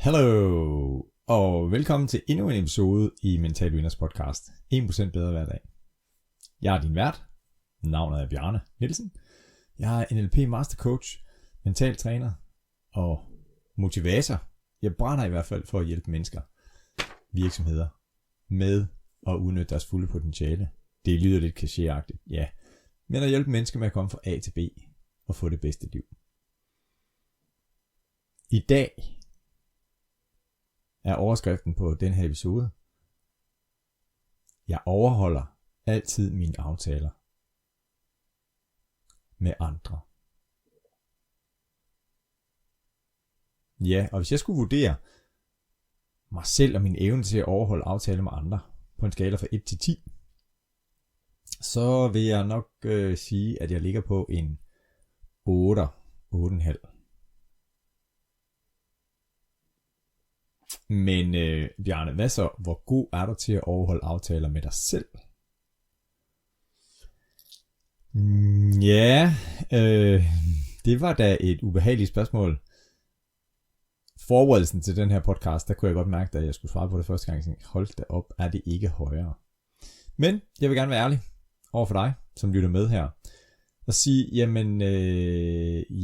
Hallo, og velkommen til endnu en episode i Mental Vinders podcast. 1% bedre hver dag. Jeg er din vært. Navnet er Bjarne Nielsen. Jeg er NLP Master Coach, mental træner og motivator. Jeg brænder i hvert fald for at hjælpe mennesker, virksomheder, med at udnytte deres fulde potentiale. Det lyder lidt klichéagtigt, ja. Men at hjælpe mennesker med at komme fra A til B og få det bedste liv. I dag er overskriften på den her episode: Jeg overholder altid mine aftaler med andre. Ja, og hvis jeg skulle vurdere mig selv og min evne til at overholde aftaler med andre på en skala fra 1 til 10, så vil jeg nok sige, at jeg ligger på en 8,5. Men Bjarne, hvad så? Hvor god er du til at overholde aftaler med dig selv? Det var da et ubehageligt spørgsmål. Forberedelsen til den her podcast, der kunne jeg godt mærke, da jeg skulle svare på det første gang, hold da op, er det ikke højere. Men jeg vil gerne være ærlig over for dig, som lytter med her, og sige, jamen,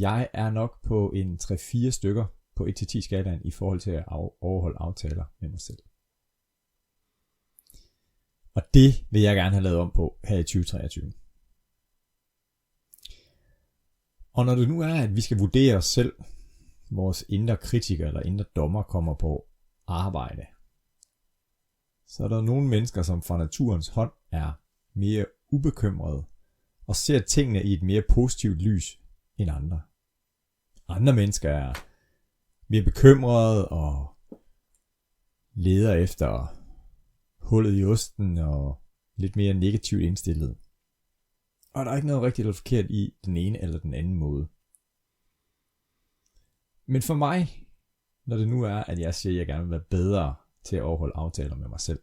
jeg er nok på en 3-4 stykker på 1-10 skalaen i forhold til at overholde aftaler med mig selv. Og det vil jeg gerne have lavet om på her i 2023. Og når det nu er, at vi skal vurdere os selv, vores indre kritiker eller indre dommer kommer på arbejde, så er der nogle mennesker, som fra naturens hånd er mere ubekymrede og ser tingene i et mere positivt lys end andre. Andre mennesker er mere bekymrede og leder efter hullet i osten og lidt mere negativt indstillet. Og der er ikke noget rigtigt eller forkert i den ene eller den anden måde. Men for mig, når det nu er, at jeg siger, at jeg gerne vil være bedre til at overholde aftaler med mig selv,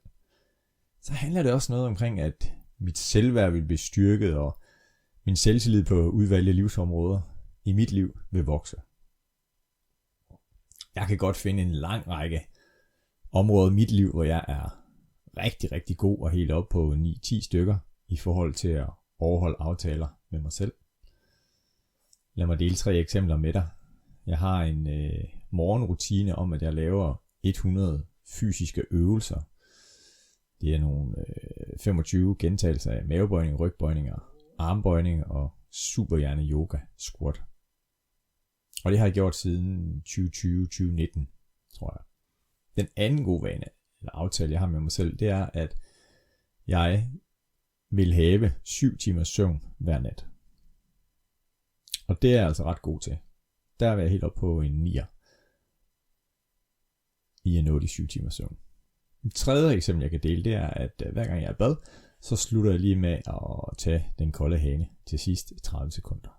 så handler det også noget omkring, at mit selvværd vil blive styrket, og min selvtillid på udvalgte livsområder i mit liv vil vokse. Jeg kan godt finde en lang række områder i mit liv, hvor jeg er rigtig, rigtig god og helt op på 9-10 stykker i forhold til at overholde aftaler med mig selv. Lad mig dele 3 eksempler med dig. Jeg har en morgenrutine om, at jeg laver 100 fysiske øvelser. Det er nogle 25 gentagelser af mavebøjning, rygbøjninger, armbøjning og superhjerne yoga squat. Og det har jeg gjort siden 2020-2019, tror jeg. Den anden gode vane, eller aftale, jeg har med mig selv, det er, at jeg vil have 7 timers søvn hver nat. Og det er jeg altså ret god til. Der er jeg helt op på en 9'er i at nå de 7 timers søvn. Et tredje eksempel, jeg kan dele, det er, at hver gang jeg er i bad, så slutter jeg lige med at tage den kolde hane til sidst i 30 sekunder.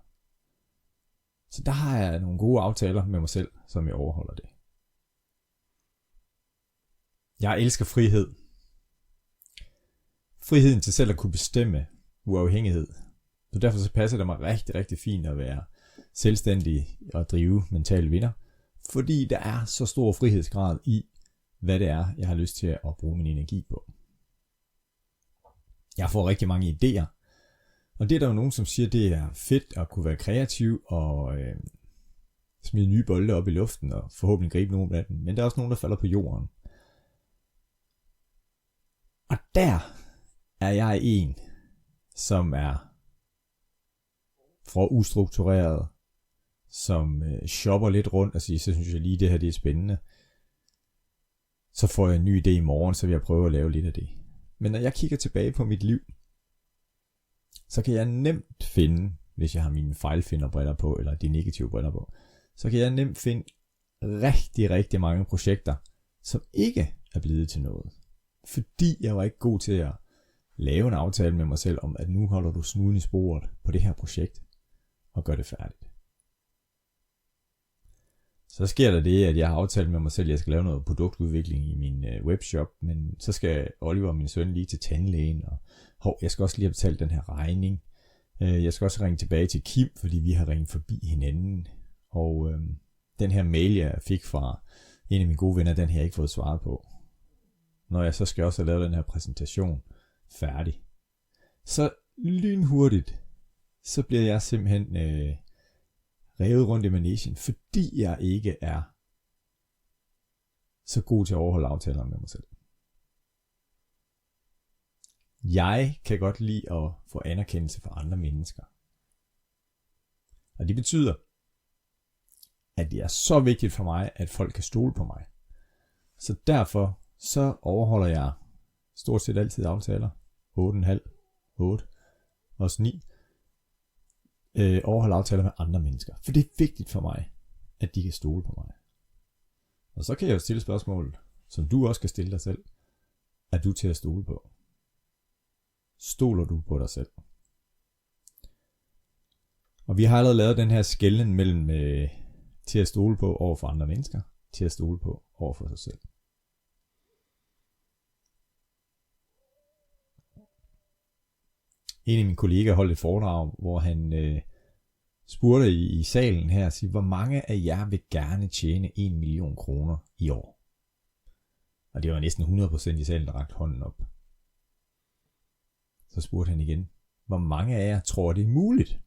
Så der har jeg nogle gode aftaler med mig selv, som jeg overholder det. Jeg elsker frihed. Friheden til selv at kunne bestemme uafhængighed. Så derfor så passer det mig rigtig, rigtig fint at være selvstændig og drive mental vinder. Fordi der er så stor frihedsgrad i, hvad det er, jeg har lyst til at bruge min energi på. Jeg får rigtig mange idéer. Og det er der jo nogen, som siger, det er fedt at kunne være kreativ og smide nye bolde op i luften og forhåbentlig gribe nogle af dem. Men der er også nogen, der falder på jorden. Og der er jeg en, som er for ustruktureret, som shopper lidt rundt og siger, så synes jeg lige, det her det er spændende. Så får jeg en ny idé i morgen, så vil jeg prøve at lave lidt af det. Men når jeg kigger tilbage på mit liv, så kan jeg nemt finde, hvis jeg har mine fejlfinderbriller på, eller de negative briller på, så kan jeg nemt finde rigtig, rigtig mange projekter, som ikke er blevet til noget. Fordi jeg var ikke god til at lave en aftale med mig selv om, at nu holder du snuden i sporet på det her projekt, og gør det færdigt. Så sker der det, at jeg har aftalt med mig selv, at jeg skal lave noget produktudvikling i min webshop, men så skal Oliver, min søn, lige til tandlægen, og jeg skal også lige have betalt den her regning. Jeg skal også ringe tilbage til Kim, fordi vi har ringet forbi hinanden. Og den her mail, jeg fik fra en af mine gode venner, den har jeg ikke fået svaret på. Når jeg så skal også have lavet den her præsentation færdig, så lynhurtigt, så bliver jeg simpelthen revet rundt i manegen, fordi jeg ikke er så god til at overholde aftaler med mig selv. Jeg kan godt lide at få anerkendelse fra andre mennesker. Og det betyder, at det er så vigtigt for mig, at folk kan stole på mig. Så derfor så overholder jeg stort set altid aftaler. 8,5, 8, også 9. Overholder aftaler med andre mennesker. For det er vigtigt for mig, at de kan stole på mig. Og så kan jeg jo stille spørgsmål, som du også kan stille dig selv. Er du til at stole på? Stoler du på dig selv? Og vi har allerede lavet den her skelnen mellem til at stole på over for andre mennesker, til at stole på over for sig selv. En af mine kollegaer holdt et foredrag, hvor han spurgte i salen her, og siger, hvor mange af jer vil gerne tjene 1 million kroner i år? Og det var næsten 100% i salen, der rakte hånden op. Så spurgte han igen, hvor mange af jer tror, det er muligt?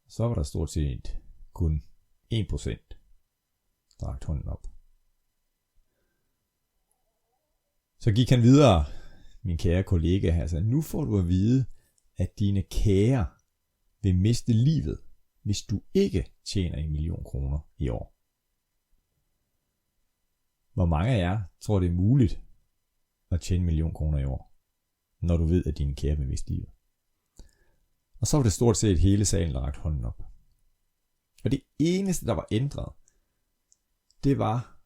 Så var der stort set kun 1%, der rakte hånden op. Så gik han videre, min kære kollega her, så nu får du at vide, at dine kære vil miste livet, hvis du ikke tjener 1 million kroner i år. Hvor mange af jer tror, det er muligt at tjene 1 million kroner i år, når du ved, at dine kære vil miste livet? Og så var det stort set hele salen, der rakte hånden op. Og det eneste, der var ændret, det var,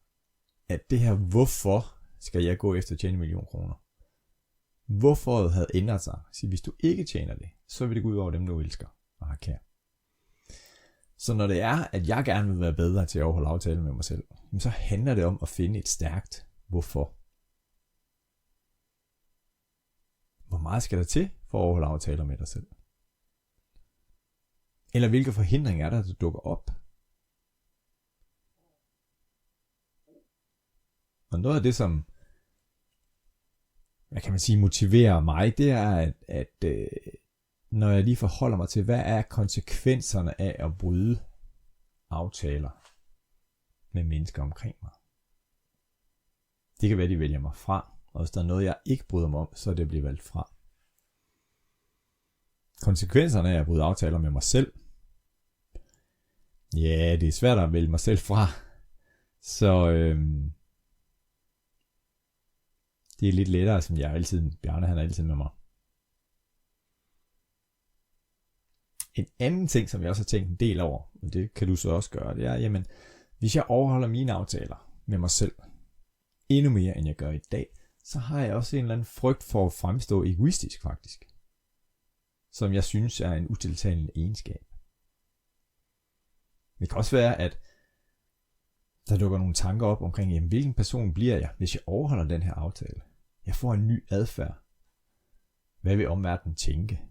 at det her, hvorfor skal jeg gå efter at tjene 1 million kroner? Hvorfor havde ændret sig? Så hvis du ikke tjener det, så vil det gå ud over dem, du elsker og har kær. Så når det er, at jeg gerne vil være bedre til at overholde aftalen med mig selv, så handler det om at finde et stærkt hvorfor. Hvor meget skal der til for at overholde aftaler med dig selv? Eller hvilke forhindringer er der dukker op? Og noget af det, som hvad kan man sige, motiverer mig, det er, at når jeg lige forholder mig til, hvad er konsekvenserne af at bryde aftaler med mennesker omkring mig. Det kan være, de vælger mig fra, og hvis der er noget, jeg ikke bryder mig om, så er det bliver valgt fra. Konsekvenserne af at bryde aftaler med mig selv. Ja, det er svært at vælge mig selv fra. Så det er lidt lettere, som Bjarne han er altid med mig. En anden ting, som jeg også har tænkt en del over, og det kan du så også gøre, det er, jamen, hvis jeg overholder mine aftaler med mig selv, endnu mere end jeg gør i dag, så har jeg også en eller anden frygt for at fremstå egoistisk faktisk. Som jeg synes er en utiltalende egenskab. Det kan også være, at der dukker nogle tanker op omkring, jamen, hvilken person bliver jeg, hvis jeg overholder den her aftale? Jeg får en ny adfærd. Hvad vil omverdenen tænke?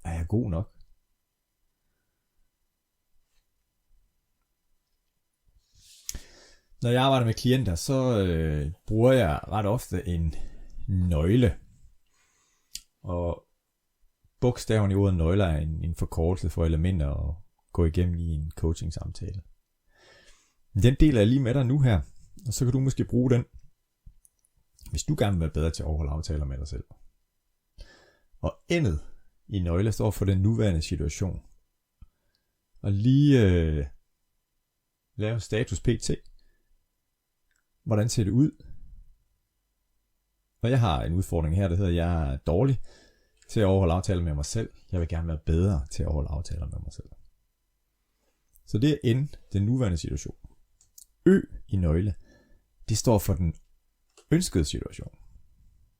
Er jeg god nok? Når jeg arbejder med klienter, så bruger jeg ret ofte en nøgle. Og bogstaverne i ordet nøgler er en forkortelse for elementer at gå igennem i en coaching-samtale. Den deler jeg lige med dig nu her, og så kan du måske bruge den, hvis du gerne vil være bedre til at overholde aftaler med dig selv. Og N'et i nøgle står for den nuværende situation. Og lige lave status pt. Hvordan ser det ud? Og jeg har en udfordring her, der hedder, at jeg er dårlig til at overholde aftaler med mig selv. Jeg vil gerne være bedre til at overholde aftaler med mig selv. Så det er N, den nuværende situation. Ø i nøgle, det står for den ønskede situation.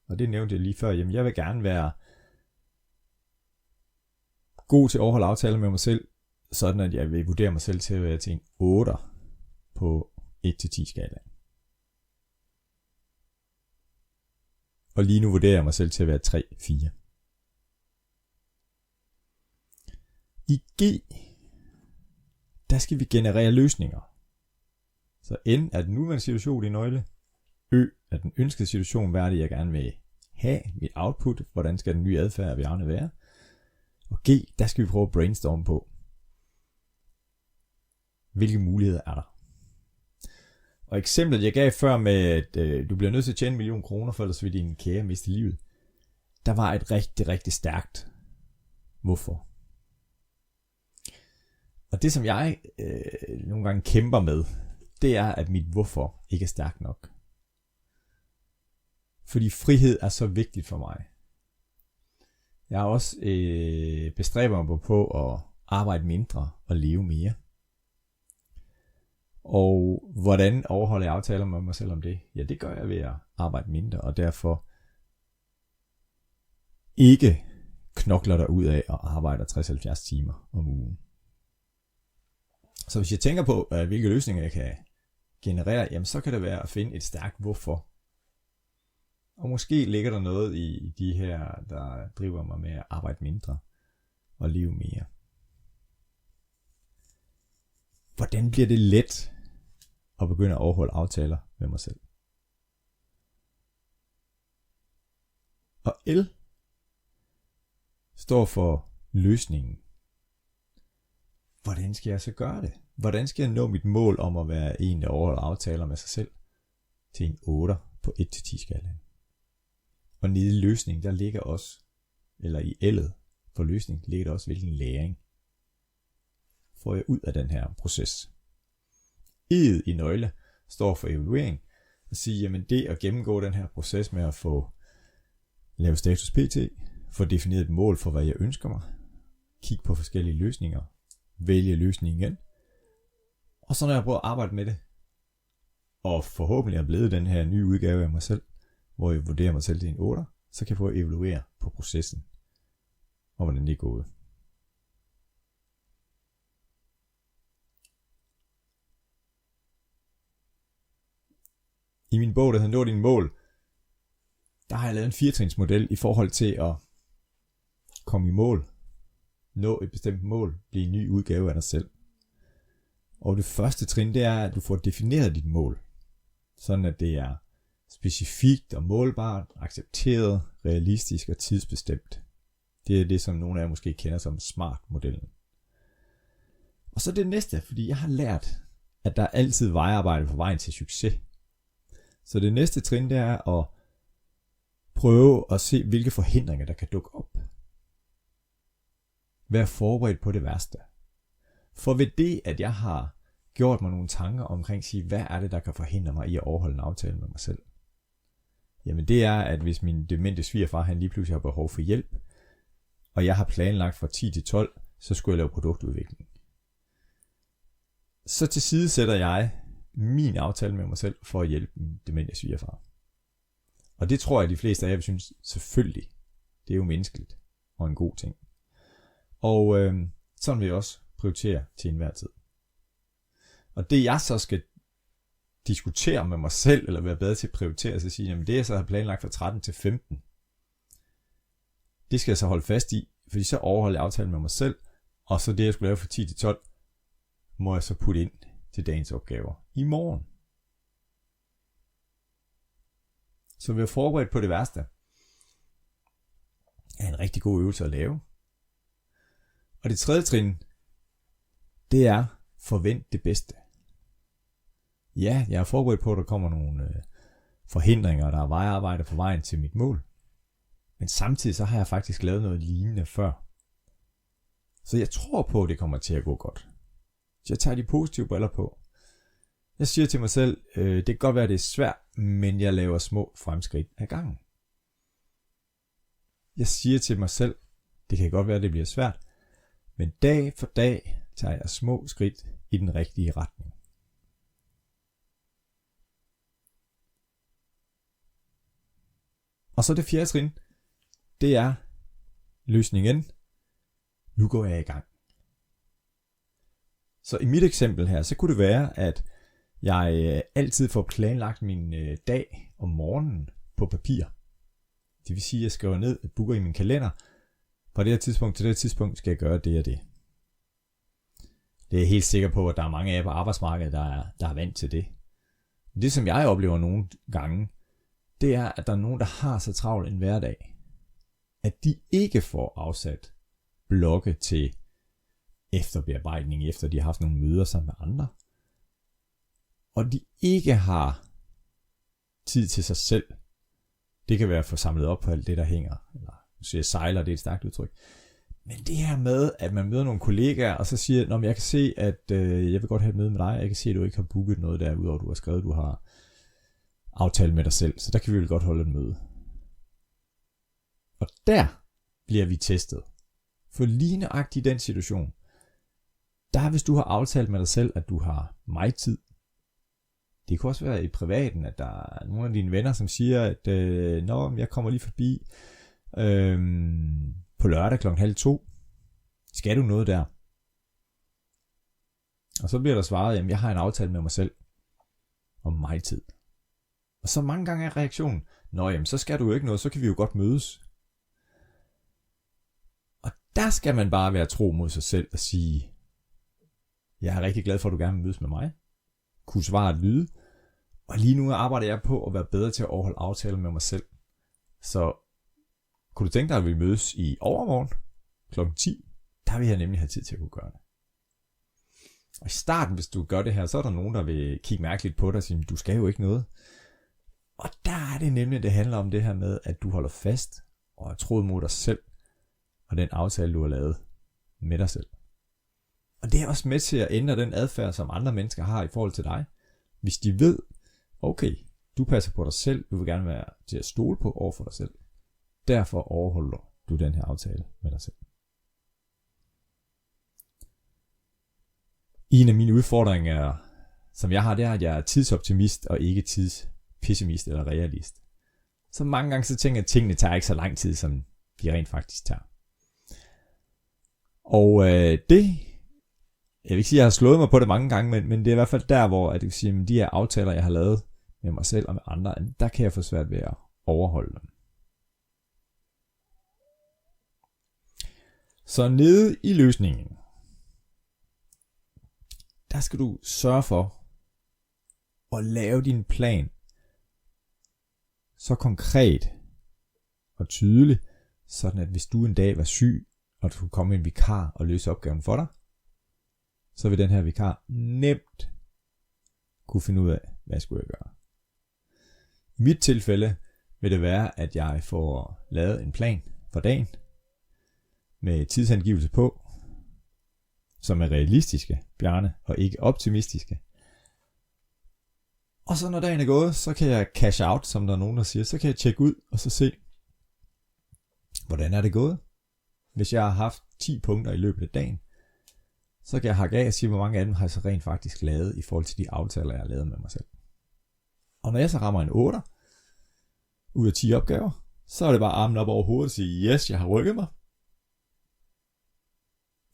Og det nævnte jeg lige før. Jamen, jeg vil gerne være god til at overholde aftaler med mig selv, sådan at jeg vil vurdere mig selv til at være til en 8 på 1-10 skalaen. Og lige nu vurderer jeg mig selv til at være 3-4. I G, der skal vi generere løsninger. Så N er den nuværende situation i nøgle. Ø er den ønskede situation, hvad er det, jeg gerne vil have, mit output, hvordan skal den nye adfærd ved Arne være. Og G, der skal vi prøve at brainstorme på, hvilke muligheder er der. Og eksemplet, jeg gav før med, at du bliver nødt til at tjene 1 million kroner, for ellers vil din kære miste livet, der var et rigtig, rigtig stærkt hvorfor. Og det, som jeg nogle gange kæmper med, det er, at mit hvorfor ikke er stærkt nok. Fordi frihed er så vigtigt for mig. Jeg har også bestræber mig på at arbejde mindre og leve mere. Og hvordan overholder jeg aftaler med mig selv om det? Ja, det gør jeg ved at arbejde mindre, og derfor ikke knokler der ud af og arbejder 60-70 timer om ugen. Så hvis jeg tænker på, hvilke løsninger jeg kan generere, jamen så kan det være at finde et stærkt hvorfor. Og måske ligger der noget i de her, der driver mig med at arbejde mindre og leve mere. Hvordan bliver det let at begynde at overholde aftaler med mig selv? Og L står for løsningen. Hvordan skal jeg så gøre det? Hvordan skal jeg nå mit mål om at være en, der overholder aftaler med sig selv til en 8 på 1-10 skalaen? Og nede i løsningen, der ligger også, eller i L'et for løsning, ligger der også, hvilken læring får jeg ud af den her proces. E'et i nøgle står for evaluering, og sige, jamen det at gennemgå den her proces med at få lavet status pt, få defineret et mål for, hvad jeg ønsker mig, kigge på forskellige løsninger, vælge løsningen igen, og så når jeg prøver at arbejde med det, og forhåbentlig er blevet den her nye udgave af mig selv, hvor jeg vurderer mig selv til en 8, så kan jeg prøve at evaluere på processen, og hvordan det er gået. I min bog, der hedder Nå dine mål, der har jeg lavet en 4-trinsmodel i forhold til at komme i mål, nå et bestemt mål, blive en ny udgave af dig selv. Og det første trin, det er, at du får defineret dit mål, sådan at det er specifikt og målbart, accepteret, realistisk og tidsbestemt. Det er det, som nogle af jer måske kender som SMART-modellen. Og så det næste, fordi jeg har lært, at der er altid vejarbejde på vejen til succes. Så det næste trin, det er at prøve at se, hvilke forhindringer der kan dukke op. Vær forberedt på det værste. For ved det, at jeg har gjort mig nogle tanker omkring, sige, hvad er det, der kan forhindre mig i at overholde en aftale med mig selv? Jamen det er, at hvis min demente svigerfar, han lige pludselig har behov for hjælp, og jeg har planlagt fra 10 til 12, så skulle jeg lave produktudvikling. Så tilsidesætter jeg min aftale med mig selv for at hjælpe min demente svigerfar. Og det tror jeg, de fleste af jer vil synes, selvfølgelig, det er jo menneskeligt og en god ting. Og sådan vil jeg også prioritere til enhver tid. Og det jeg så skal diskutere med mig selv, eller være bedre til at prioritere, så sige, jamen det jeg så har planlagt fra 13 til 15, det skal jeg så holde fast i, fordi så overholder jeg aftalen med mig selv, og så det jeg skulle lave fra 10 til 12, må jeg så putte ind til dagens opgaver i morgen. Så vi er forberedt på det værste. Er en rigtig god øvelse at lave. Og det tredje trin, det er forvent det bedste. Ja, jeg er forberedt på, at der kommer nogle forhindringer, der er vejarbejde på vejen til mit mål. Men samtidig så har jeg faktisk lavet noget lignende før. Så jeg tror på, at det kommer til at gå godt. Så jeg tager de positive briller på. Jeg siger til mig selv, det kan godt være, at det er svært, men jeg laver små fremskridt ad gangen. Jeg siger til mig selv, det kan godt være, at det bliver svært, men dag for dag tager jeg små skridt i den rigtige retning. Og så det fjerde trin, det er løsningen. Nu går jeg i gang. Så i mit eksempel her, så kunne det være, at jeg altid får planlagt min dag om morgenen på papir. Det vil sige, at jeg skriver ned, booker i min kalender. Fra det her tidspunkt til det her tidspunkt skal jeg gøre det og det. Det er jeg helt sikker på, at der er mange af jer på arbejdsmarkedet, der er vant til det. Det som jeg oplever nogle gange, det er, at der er nogen, der har så travlt en hverdag, at de ikke får afsat blokke til efterbearbejdning, efter de har haft nogle møder sammen med andre, og de ikke har tid til sig selv. Det kan være at få samlet op på alt det, der hænger, eller så jeg sejler, det er et stærkt udtryk. Men det her med, at man møder nogle kollegaer, og så siger, nå, men jeg kan se, at jeg vil godt have et møde med dig, jeg kan se, at du ikke har booket noget der, udover du har skrevet, du har aftalt med dig selv, så der kan vi vel godt holde et møde. Og der bliver vi testet. For lige nøjagtigt i den situation, der hvis du har aftalt med dig selv, at du har mig tid. Det kan også være i privaten, at der er nogle af dine venner, som siger, at nå, jeg kommer lige forbi på lørdag 1:30. Skal du noget der? Og så bliver der svaret, jamen jeg har en aftale med mig selv om mig tid. Og så mange gange er reaktionen, nå jamen så skal du jo ikke noget, så kan vi jo godt mødes. Og der skal man bare være tro mod sig selv og sige, jeg er rigtig glad for, at du gerne vil mødes med mig. Kunne svaret lyde. Og lige nu arbejder jeg på at være bedre til at overholde aftaler med mig selv. Så kunne du tænke dig, at vi mødes i overmorgen kl. 10? Der vil jeg nemlig have tid til at kunne gøre det. Og i starten, hvis du gør det her, så er der nogen, der vil kigge mærkeligt på dig og sige, du skal jo ikke noget. Og der er det nemlig, det handler om det her med, at du holder fast og er troet mod dig selv og den aftale, du har lavet med dig selv. Og det er også med til at ændre den adfærd, som andre mennesker har i forhold til dig. Hvis de ved, okay, du passer på dig selv, du vil gerne være til at stole på over for dig selv. Derfor overholder du den her aftale med dig selv. En af mine udfordringer, som jeg har, det er, at jeg er tidsoptimist og ikke tidspessimist eller realist. Så mange gange så tænker jeg, at tingene tager ikke så lang tid, som de rent faktisk tager. Og det, jeg vil ikke sige, at jeg har slået mig på det mange gange, men det er i hvert fald der, hvor at jeg vil sige, at de her aftaler, jeg har lavet med mig selv og med andre, der kan jeg få svært ved at overholde dem. Så nede i løsningen, der skal du sørge for at lave din plan så konkret og tydelig, sådan at hvis du en dag var syg, og du kunne komme en vikar og løse opgaven for dig, så vil den her vikar nemt kunne finde ud af, hvad skulle jeg gøre. I mit tilfælde vil det være, at jeg får lavet en plan for dagen, med tidsangivelse på, som er realistiske, Bjarne, og ikke optimistiske. Og så når dagen er gået, så kan jeg cash out, som der er nogen, der siger, så kan jeg tjekke ud, og så se, hvordan er det gået. Hvis jeg har haft 10 punkter i løbet af dagen, så kan jeg hakke af og sige, hvor mange af dem har jeg så rent faktisk lavet, i forhold til de aftaler, jeg har lavet med mig selv. Og når jeg så rammer en 8 ud af 10 opgaver, så er det bare armen op over hovedet og sige, yes, jeg har rykket mig.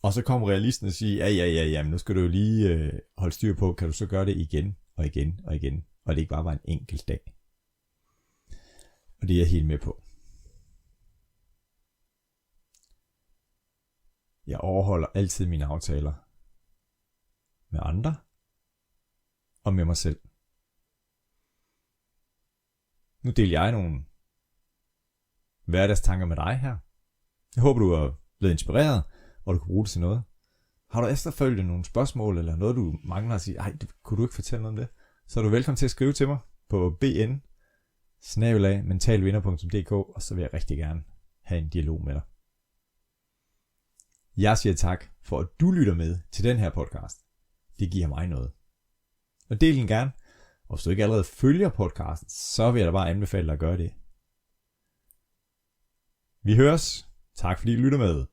Og så kommer realisten og siger, ja, men nu skal du jo lige holde styr på, kan du så gøre det igen og igen og igen, og det ikke bare var en enkelt dag. Og det er jeg helt med på. Jeg overholder altid mine aftaler med andre og med mig selv. Nu deler jeg nogle hverdagstanker med dig her. Jeg håber, du er blevet inspireret, og du kan bruge det til noget. Har du efterfølgende nogle spørgsmål, eller noget, du mangler at sige, kunne du ikke fortælle noget om det? Så er du velkommen til at skrive til mig på bn@mentalvinder.dk, og så vil jeg rigtig gerne have en dialog med dig. Jeg siger tak for, at du lytter med til den her podcast. Det giver mig noget. Og del den gerne. Og hvis du ikke allerede følger podcasten, så vil jeg da bare anbefale dig at gøre det. Vi høres. Tak fordi du lytter med.